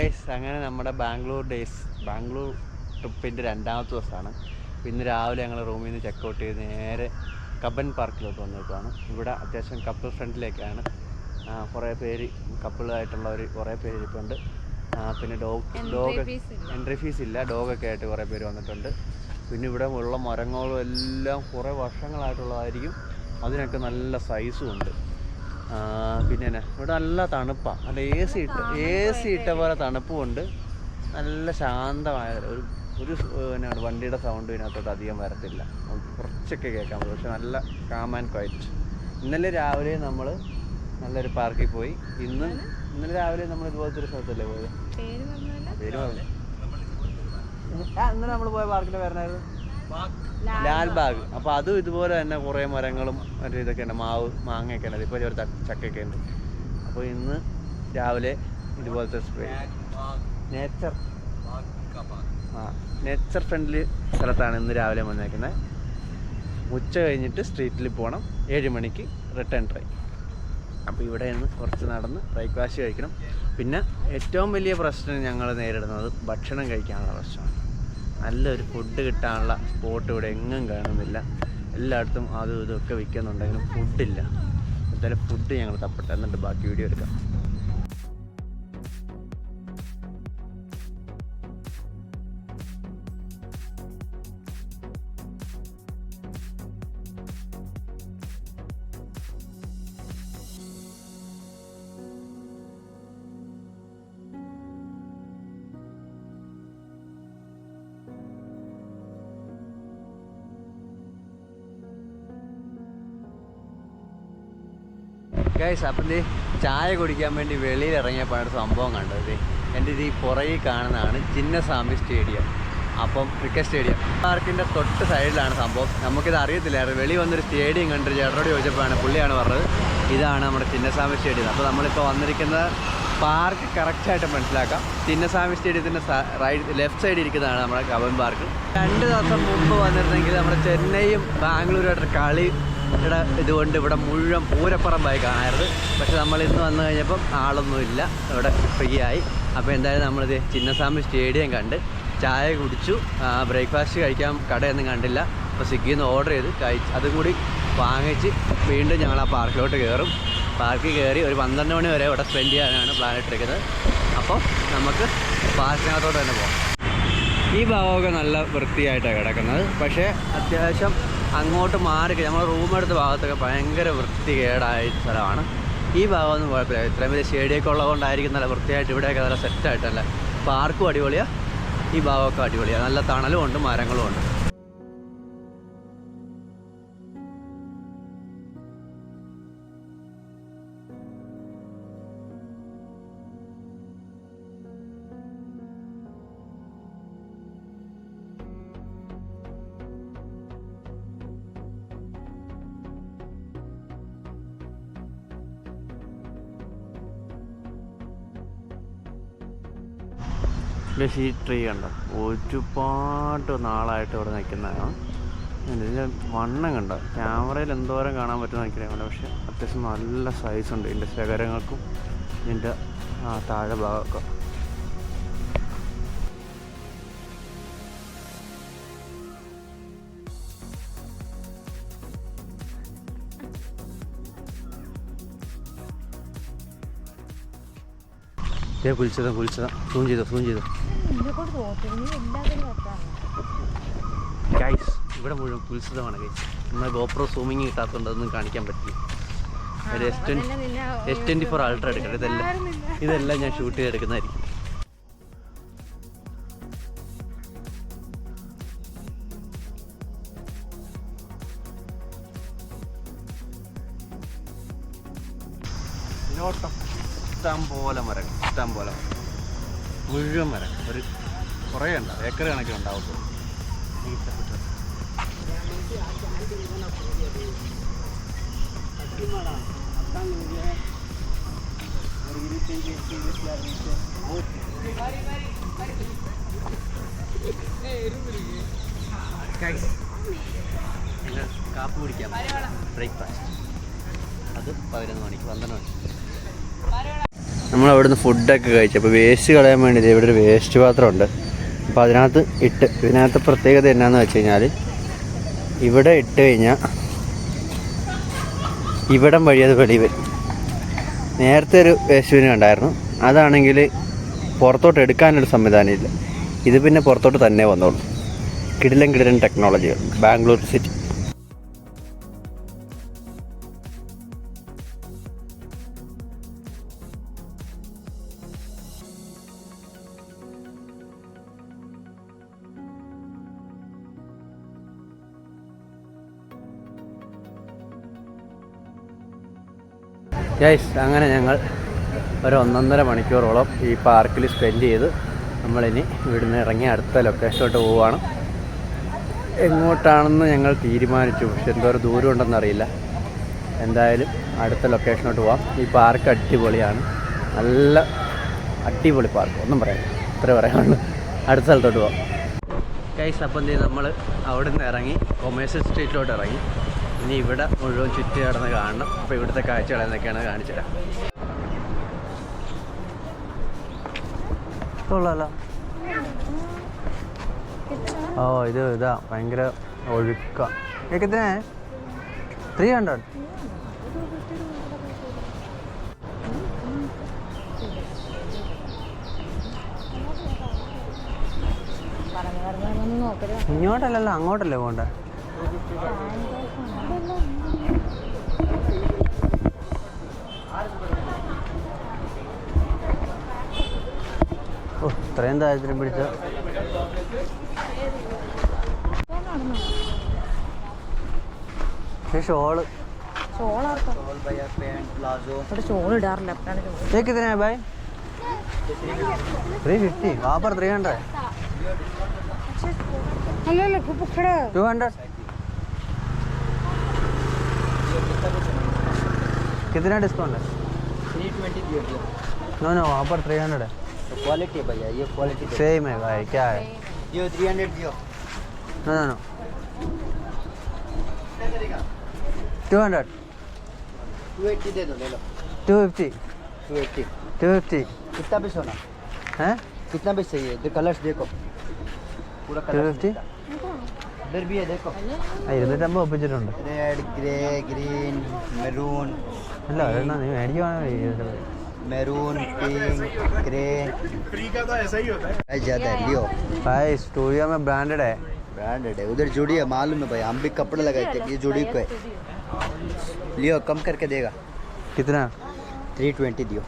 അങ്ങനെ നമ്മുടെ ബാംഗ്ലൂർ ട്രിപ്പിൻ്റെ രണ്ടാമത്തെ ദിവസമാണ്. ഇന്ന് രാവിലെ ഞങ്ങൾ റൂമിൽ നിന്ന് ചെക്കൗട്ട് ചെയ്ത് നേരെ കബൻ പാർക്കിലോട്ട് വന്നേക്കുവാണ്. ഇവിടെ അത്യാവശ്യം കപ്പിൾ ഫ്രണ്ടിലേക്കാണ്. കുറേ പേര് കപ്പിളായിട്ടുള്ളവർ കുറേ പേര് ഇരിപ്പുണ്ട്. പിന്നെ ഡോഗ് എൻട്രി ഫീസ് ഇല്ല. ഡോഗൊക്കെ ആയിട്ട് കുറേ പേര് വന്നിട്ടുണ്ട്. പിന്നെ ഇവിടെ ഉള്ള മരങ്ങളും എല്ലാം കുറേ വർഷങ്ങളായിട്ടുള്ളതായിരിക്കും. അതിനൊക്കെ നല്ല സൈസും ഉണ്ട്. പിന്നെ ഇവിടെ നല്ല തണുപ്പാണ്. നല്ല എ സി ഇട്ട പോലെ തണുപ്പുമുണ്ട്. നല്ല ശാന്തമായ ഒരു എന്നാണ് വണ്ടിയുടെ സൗണ്ട് ഇതിനകത്തോട്ട് അധികം വരത്തില്ല. കുറച്ചൊക്കെ കേൾക്കാൻ പറ്റും. പക്ഷെ നല്ല കാം ആൻഡ് ക്വയറ്റ്. ഇന്നലെ രാവിലെ നമ്മൾ നല്ലൊരു പാർക്കിൽ പോയി. ഇന്നലെ രാവിലെ നമ്മൾ ഇതുപോലത്തെ ഒരു സ്ഥലത്തല്ലേ പോയത്? പേര് പറഞ്ഞു. ഇന്നലെ നമ്മൾ പോയ പാർക്കിൻ്റെ പേരായിരുന്നു ലാൽബാഗ്. അപ്പോൾ അതും ഇതുപോലെ തന്നെ കുറേ മരങ്ങളും മറ്റേ ഇതൊക്കെ ഉണ്ട്. മാങ്ങയൊക്കെ ഉണ്ട്. ഇപ്പോൾ ഒരു ചക്കയൊക്കെ ഉണ്ട്. അപ്പോൾ ഇന്ന് രാവിലെ ഇതുപോലത്തെ നേച്ചർ ഫ്രണ്ട്ലി സ്ഥലത്താണ് ഇന്ന് രാവിലെ വന്നേക്കുന്നത്. ഉച്ച കഴിഞ്ഞിട്ട് സ്ട്രീറ്റിൽ പോകണം. 7 മണിക്ക് റിട്ടേൺ ട്രെയിൻ. അപ്പോൾ ഇവിടെ നിന്ന് കുറച്ച് നടന്ന് ബ്രേക്ക്ഫാസ്റ്റ് കഴിക്കണം. പിന്നെ ഏറ്റവും വലിയ പ്രശ്നം ഞങ്ങൾ നേരിടുന്നത് ഭക്ഷണം കഴിക്കാനുള്ള പ്രശ്നമാണ്. നല്ലൊരു ഫുഡ് കിട്ടാനുള്ള സ്പോട്ട് ഇവിടെ എങ്ങും കാണുന്നില്ല. എല്ലായിടത്തും അതും ഇതൊക്കെ വിൽക്കുന്നുണ്ടെങ്കിലും ഫുഡില്ല. എന്തായാലും ഫുഡ് ഞങ്ങൾ തപ്പട്ടെ, എന്നിട്ട് ബാക്കി വീഡിയോ എടുക്കാം. ഗൈസ്, അപ്പം ചായ കുടിക്കാൻ വേണ്ടി വെളിയിൽ ഇറങ്ങിയപ്പോൾ ഒരു സംഭവം കണ്ടത്. എൻ്റെ ഈ പുറകിൽ കാണുന്നതാണ് ചിന്നസ്വാമി സ്റ്റേഡിയം. അപ്പം ക്രിക്കറ്റ് സ്റ്റേഡിയം പാർക്കിൻ്റെ തൊട്ട് സൈഡിലാണ് സംഭവം. നമുക്കിത് അറിയത്തില്ലായിരുന്നു. വെളി വന്നൊരു സ്റ്റേഡിയം കണ്ടൊരു ചേട്ടനോട് ചോദിച്ചപ്പോഴാണ് പുള്ളിയാണ് പറഞ്ഞത് ഇതാണ് നമ്മുടെ ചിന്നസ്വാമി സ്റ്റേഡിയം. അപ്പോൾ നമ്മളിപ്പോൾ വന്നിരിക്കുന്ന പാർക്ക് കറക്റ്റായിട്ട് മനസ്സിലാക്കാം. ചിന്നസ്വാമി സ്റ്റേഡിയത്തിൻ്റെ ലെഫ്റ്റ് സൈഡിൽ ഇരിക്കുന്നതാണ് നമ്മുടെ കബൻ പാർക്ക്. 2 ദിവസം മുമ്പ് വന്നിരുന്നെങ്കിൽ നമ്മുടെ ചെന്നൈയും ബാംഗ്ലൂരുമായിട്ടൊരു കളി ഇതുകൊണ്ട് ഇവിടെ മുഴുവൻ പൂരപ്പറമ്പായി കാണാറുണ്ട്. പക്ഷെ നമ്മൾ ഇന്ന് വന്നു കഴിഞ്ഞപ്പം ആളൊന്നുമില്ല, ഇവിടെ ഫ്രീ ആയി. അപ്പോൾ എന്തായാലും നമ്മളിത് ചിന്നസ്വാമി സ്റ്റേഡിയം കണ്ട് ചായ കുടിച്ചു. ബ്രേക്ക്ഫാസ്റ്റ് കഴിക്കാൻ കടയൊന്നും കണ്ടില്ല. അപ്പോൾ സ്വിഗ്ഗിയിൽ നിന്ന് ഓർഡർ ചെയ്ത് അതും കൂടി വാങ്ങിച്ച് വീണ്ടും ഞങ്ങൾ ആ പാർക്കിലോട്ട് കയറും. പാർക്കിൽ കയറി ഒരു 12 മണി വരെ ഇവിടെ സ്പെൻഡ് ചെയ്യാനാണ് പ്ലാൻ ഇട്ടിരിക്കുന്നത്. അപ്പോൾ നമുക്ക് പാർക്കിനകത്തോട്ട് തന്നെ പോകാം. ഈ ഭാഗമൊക്കെ നല്ല വൃത്തിയായിട്ടാണ് കിടക്കുന്നത്. പക്ഷേ അത്യാവശ്യം അങ്ങോട്ട് മാറി നമ്മൾ റൂമെടുത്ത ഭാഗത്തൊക്കെ ഭയങ്കര വൃത്തികേടായ സ്ഥലമാണ്. ഈ ഭാഗമൊന്നും കുഴപ്പമില്ല. ഇത്രയും വലിയ സ്റ്റേഡിയമൊക്കെ ഉള്ളതുകൊണ്ടായിരിക്കും നല്ല വൃത്തിയായിട്ട് ഇവിടെയൊക്കെ നല്ല സെറ്റായിട്ടല്ല. പാർക്കും അടിപൊളിയാണ്, ഈ ഭാഗമൊക്കെ അടിപൊളിയാണ്. നല്ല തണലും ഉണ്ട്, മരങ്ങളും ഉണ്ട്. ഈ ട്രീ കണ്ടോ, ഒരുപാട് നാളായിട്ട് ഇവിടെ നിൽക്കുന്നതാണ്. ഇതിൻ്റെ വണ്ണം കണ്ടോ, ക്യാമറയിൽ എന്തോരം കാണാൻ പറ്റുന്ന നിൽക്കില്ല. പക്ഷേ അത്യാവശ്യം നല്ല സൈസുണ്ട് ഇതിൻ്റെ ശേഖരങ്ങൾക്കും ഇതിൻ്റെ താഴെ ഭാഗമൊക്കെ. കുളിച്ചതാ സൂം ചെയ്തോ. ഗൈസ്, ഇവിടെ മുഴുവൻ കുൽസിതമാണ് ഗൈസ്. നമ്മളെ ഗോപ്രോ സൂമിങ് കിട്ടാത്തതുകൊണ്ട് അതൊന്നും കാണിക്കാൻ പറ്റില്ല. ഒരു S24 അൾട്ര എടുക്കട്ടെ. ഇതെല്ലാം ഞാൻ ഷൂട്ട് ചെയ്തെടുക്കുന്നതായിരിക്കും. ഇഷ്ടം പോലെ മുഴുവൻ മരം. ഒരു കുറേ ഉണ്ടാവും, ഏക്കർ കണക്കിന് ഉണ്ടാവും. കാപ്പി കുടിക്കാം, ബ്രേക്ക്ഫാസ്റ്റ്. അത് 11 മണിക്ക് 12 മണിക്ക്. നമ്മൾ അവിടുന്ന് ഫുഡൊക്കെ കഴിച്ചു. അപ്പോൾ വേസ്റ്റ് കളയാൻ വേണ്ടി ഇവിടെ ഒരു വേസ്റ്റ് പാത്രമുണ്ട്. അപ്പോൾ അതിനകത്ത് ഇതിനകത്ത് പ്രത്യേകത എന്നാന്ന് വെച്ച് കഴിഞ്ഞാൽ ഇവിടെ ഇട്ട് കഴിഞ്ഞാൽ ഇവിടം വഴി അത് വെളി വരും. നേരത്തെ ഒരു വേസ്റ്റ് ബിൻ കണ്ടായിരുന്നു, അതാണെങ്കിൽ പുറത്തോട്ട് എടുക്കാനൊരു സംവിധാനം ഇല്ല. ഇത് പിന്നെ പുറത്തോട്ട് തന്നെ വന്നോളൂ. കിടിലൻ ടെക്നോളജികൾ ബാംഗ്ലൂർ സിറ്റി. ഗൈസ്, അങ്ങനെ ഞങ്ങൾ ഒരു 1.5 മണിക്കൂറോളം ഈ പാർക്കിൽ സ്പെൻഡ് ചെയ്ത് നമ്മളിനി ഇവിടുന്ന് ഇറങ്ങി അടുത്ത ലൊക്കേഷനിലോട്ട് പോവുകയാണ്. എങ്ങോട്ടാണെന്ന് ഞങ്ങൾ തീരുമാനിച്ചു, പക്ഷെ എന്തോരം ദൂരം ഉണ്ടെന്നറിയില്ല. എന്തായാലും അടുത്ത ലൊക്കേഷനിലോട്ട് പോവാം. ഈ പാർക്ക് അടിപൊളിയാണ്, നല്ല അടിപൊളി പാർക്ക്, ഒന്നും പറയാം, ഇത്ര പറയാനുള്ളൂ. അടുത്ത സ്ഥലത്തോട്ട് പോവാം. ഗൈസ്, അപ്പം എന്ത് ചെയ്ത് നമ്മൾ അവിടെ നിന്ന് ഇറങ്ങി കൊമേഴ്സ്യൽ സ്ട്രീറ്റിലോട്ട് ഇറങ്ങി. ഇനി ഇവിടെ മുഴുവൻ ചുറ്റി നടന്ന് കാണണം. അപ്പോൾ ഇവിടുത്തെ കാഴ്ചകൾ എന്തൊക്കെയാണ് കാണിച്ചു തരാം. ഉള്ളല്ലോ. ഓ, ഇതാ ഭയങ്കര ഒഴുക്ക. ഏകത്തിന് 300. ഇങ്ങോട്ടല്ലല്ലോ, അങ്ങോട്ടല്ലേ പോകണ്ടേ? ഓ, ഇത്രയും ദാരിദ്ര്യം പിടിച്ച ഷോള് ഇടാറില്ല. 350. वहाँ पर 300. 200. कितना डिस्काउंट है? 320 दियो। नो वहाँ पर 300 है. तो क्वालिटी भैया, ये क्वालिटी सेम है भाई, क्या है? दियो 300 दियो। नो 200. 280 दे दो, ले लो। 250. 280 कितना पीस होना है? कितना पीस चाहिए? जो कलर्स देखो, पूरा कलर 250. इधर भी है, देखो। 250 ഒപ്പിച്ചിട്ടുണ്ട്. Red, grey, green, maroon. അല്ല ഒരെണ്ണം നീ മേടിക്കുവാണെങ്കിൽ मैरून, पिंक, ग्रे। फ्री का तो ऐसा ही होता है, ज्यादा है। लियो भाई, स्टूडियो में ब्रांडेड है. ब्रांडेड है, उधर जुड़ी है, मालूम है भाई, हम भी कपड़े लगाए थे, ये जुड़ी को है। लियो, कम करके देगा। कितना? 320 दियो।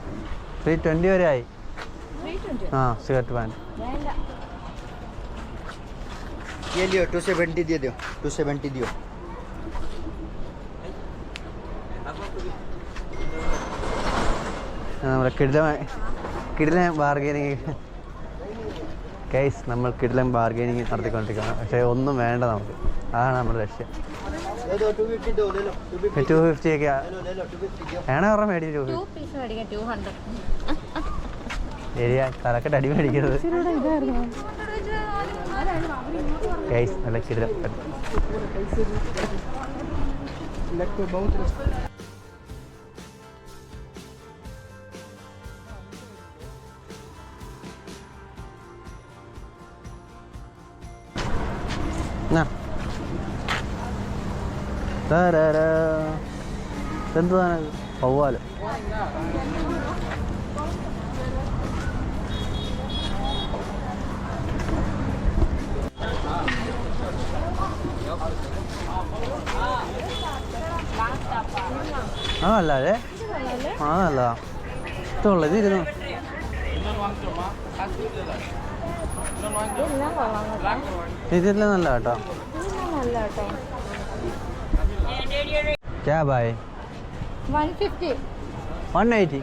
320 വരെ ആയി. हाँ, स्कर्ट पैंट ये लियो, 270 दे दो। 270 दियो। നമ്മുടെ കിടിലൻ ബാർഗെയിനിങ്. കേസ്, നമ്മൾ കിടിലൻ ബാർഗെയിനിങ് നടത്തിക്കൊണ്ടിരിക്കുകയാണ്. പക്ഷേ ഒന്നും വേണ്ട നമുക്ക്, അതാണ് നമ്മുടെ ലക്ഷ്യം. 250 ഒക്കെ വേണേ പറഞ്ഞ മേടിച്ചു. 200. ശരിയാ, തലക്കെട്ട് അടി മേടിക്കരുത്. കേസ്, നല്ല കിടിലൻ. എന്താണ് പവ്വാല്? അതല്ലേ നല്ലതാ, ഇഷ്ടമുള്ളത് ഇരുന്നു. ഇതില്ല നല്ല കേട്ടോ. क्या भाई? 150. 180.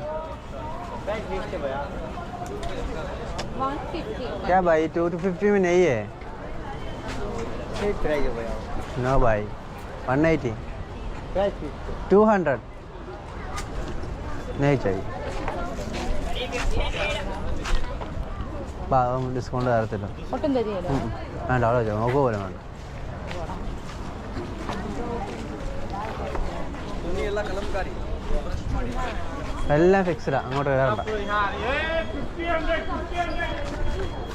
150. क्या भाई, 250 में नहीं है? नो भाई, 180. 200 नहीं चाहिए. ഡിസ്കൗണ്ട് തരത്തില്ല. ഒട്ടും തരികയില്ല. വേണ്ട, അവിടെ വെച്ചോ, നോക്കുക പോലും വേണ്ട. എല്ലാം ഫിക്സ്ഡാ, അങ്ങോട്ട് കയറണ്ട.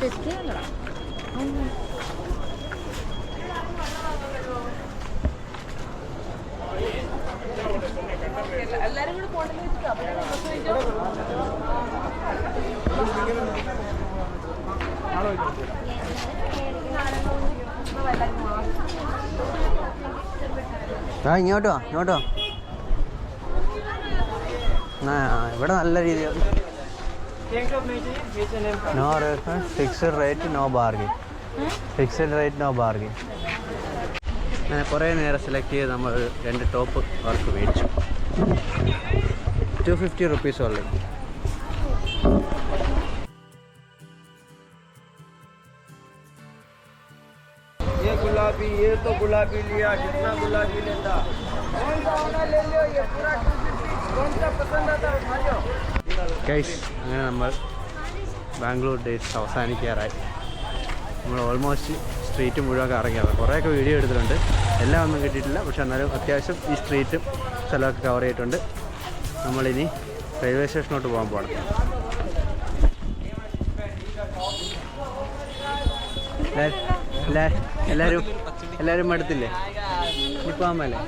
50 ഉണ്ടോ? ആ ഇങ്ങോട്ടോ ഇങ്ങോട്ടോ. ആ ഇവിടെ നല്ല രീതിയിൽ no fixed rate no bargain. Fixed rate no bargain. അങ്ങനെ കുറേ നേരം സെലക്ട് ചെയ്ത് നമ്മൾ 2 ടോപ്പ് വർക്ക് മേടിച്ചു. 250 റുപ്പീസ് ഉള്ളു. ये गुलाबी, ये तो गुलाबी लिया, जितना गुलाबी लेता कौन सा होना ले लो, ये पूरा 250, कौन सा पसंद आता है उठा लो. ഗൈസ്, അങ്ങനെ നമ്മൾ ബാംഗ്ലൂർ ഡേയ്സ് അവസാനിക്കാറായി. നമ്മൾ ഓൾമോസ്റ്റ് സ്ട്രീറ്റ് മുഴുവൻ കറങ്ങിയാണ്. കുറേയൊക്കെ വീഡിയോ എടുത്തിട്ടുണ്ട്, എല്ലാം ഒന്നും കിട്ടിയിട്ടില്ല. പക്ഷെ എന്നാലും അത്യാവശ്യം ഈ സ്ട്രീറ്റും സ്ഥലമൊക്കെ കവർ ചെയ്തിട്ടുണ്ട്. നമ്മളിനി റെയിൽവേ സ്റ്റേഷനോട്ട് പോകാൻ പോകണം. എല്ലാവരും മടുത്തില്ലേ? ഇനി പോകാൻ മേലെ.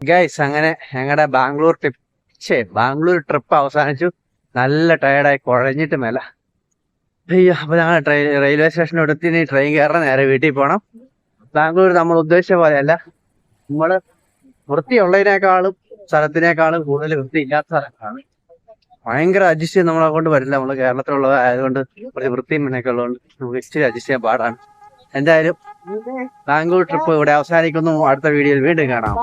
ഗൈസ്, അങ്ങനെ ഞങ്ങളുടെ ബാംഗ്ലൂർ ട്രിപ്പ് അവസാനിച്ചു. നല്ല ടയർഡായി കുഴഞ്ഞിട്ട് മേല. അയ്യോ, അപ്പോൾ ഞങ്ങൾ റെയിൽവേ സ്റ്റേഷനോട് എത്തി. ഇനി ട്രെയിൻ കയറാൻ നേരെ വീട്ടിൽ പോകണം. ബാംഗ്ലൂർ നമ്മൾ ഉദ്ദേശിച്ച പോലെയല്ല. നമ്മൾ വൃത്തിയുള്ളതിനേക്കാളും സ്ഥലത്തിനേക്കാളും കൂടുതൽ വൃത്തിയില്ലാത്ത സ്ഥലങ്ങളാണ്. ഭയങ്കര അഡ്ജസ്റ്റ് ചെയ്യാൻ നമ്മളെ കൊണ്ട് വരില്ല. നമ്മൾ കേരളത്തിലുള്ളത് ആയതുകൊണ്ട് കുറച്ച് വൃത്തിയും മണ്ണൊക്കെ ഉള്ളതുകൊണ്ട് നമുക്ക് ഇച്ചിരി അഡ്ജസ്റ്റ് ചെയ്യാൻ പാടാണ്. എന്തായാലും ബാംഗ്ലൂർ ട്രിപ്പ് ഇവിടെ അവസാനിക്കുന്നു. അടുത്ത വീഡിയോയിൽ വീണ്ടും കാണാം.